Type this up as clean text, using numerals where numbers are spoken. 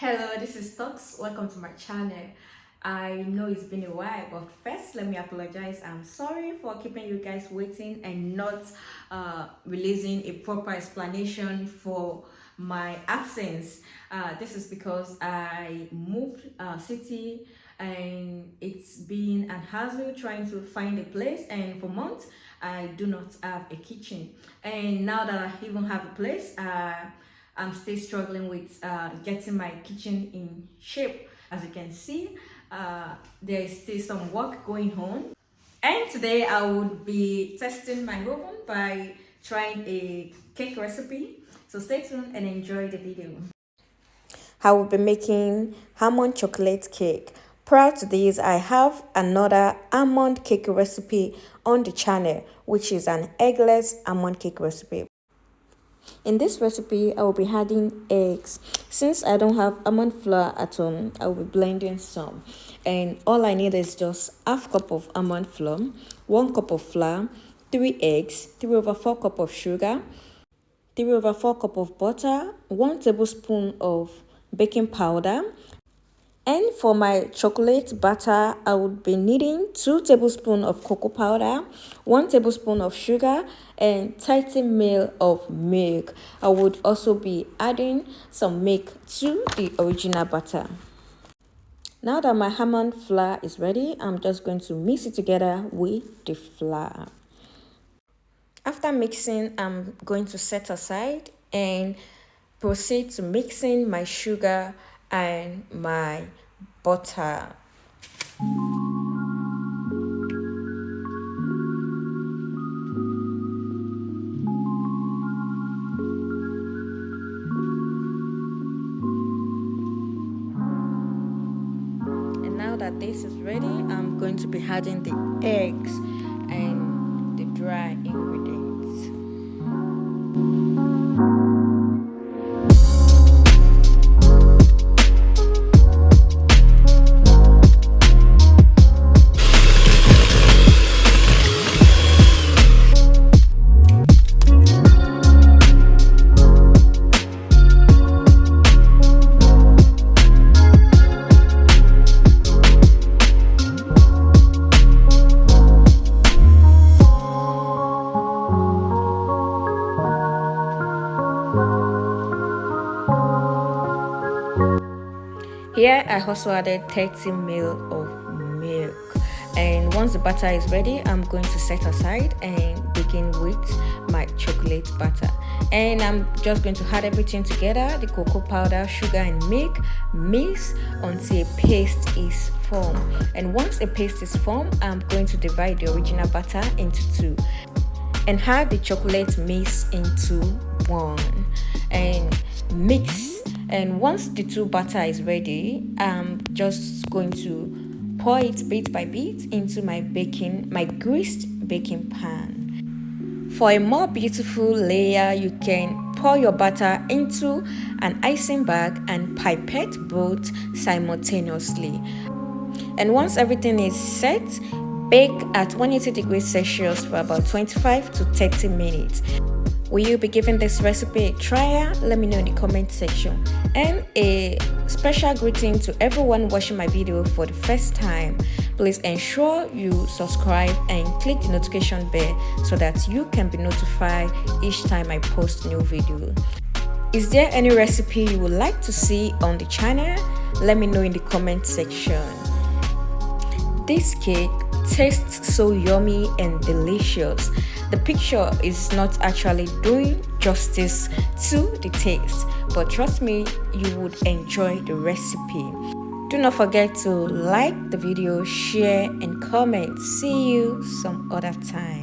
Hello, this is Tox. Welcome to my channel. I know it's been a while, but first let me apologize. I'm sorry for keeping you guys waiting and not releasing a proper explanation for my absence. This is because I moved city and it's been an hassle trying to find a place, and for months I do not have a kitchen, and now that I even have a place, I'm still struggling with getting my kitchen in shape. As you can see, there is still some work going on. And today I would be testing my oven by trying a cake recipe. So stay tuned and enjoy the video. I will be making almond chocolate cake. Prior to this, I have another almond cake recipe on the channel, which is an eggless almond cake recipe. In this recipe, I will be adding eggs. Since I don't have almond flour at home, I will be blending some. And all I need is just half cup of almond flour, 1 cup of flour, 3 eggs, 3/4 cup of sugar, 3/4 cup of butter, 1 tablespoon of baking powder. And for my chocolate batter, I would be needing 2 tablespoons of cocoa powder, 1 tablespoon of sugar, and 30 ml of milk. I would also be adding some milk to the original batter. Now that my almond flour is ready, I'm just going to mix it together with the flour. After mixing, I'm going to set aside and proceed to mixing my sugar and my butter. And now that this is ready, I'm going to be adding the eggs and the dry ingredients. Here I also added 30 ml of milk, and once the butter is ready, I'm going to set aside and begin with my chocolate batter. And I'm just going to add everything together, the cocoa powder, sugar and milk, mix until a paste is formed. And once a paste is formed, I'm going to divide the original batter into 2 and add the chocolate mix into 1 and mix. And once the 2 batter is ready, I'm just going to pour it bit by bit into my greased baking pan. For a more beautiful layer, you can pour your batter into an icing bag and pipette both simultaneously. And once everything is set, bake at 180 degrees Celsius for about 25 to 30 minutes. Will you be giving this recipe a try? Let me know in the comment section. And a special greeting to everyone watching my video for the first time. Please ensure you subscribe and click the notification bell so that you can be notified each time I post new video. Is there any recipe you would like to see on the channel? Let me know in the comment section. This cake tastes so yummy and delicious. The picture is not actually doing justice to the taste, but trust me, you would enjoy the recipe. Do not forget to like the video, share and comment. See you some other time.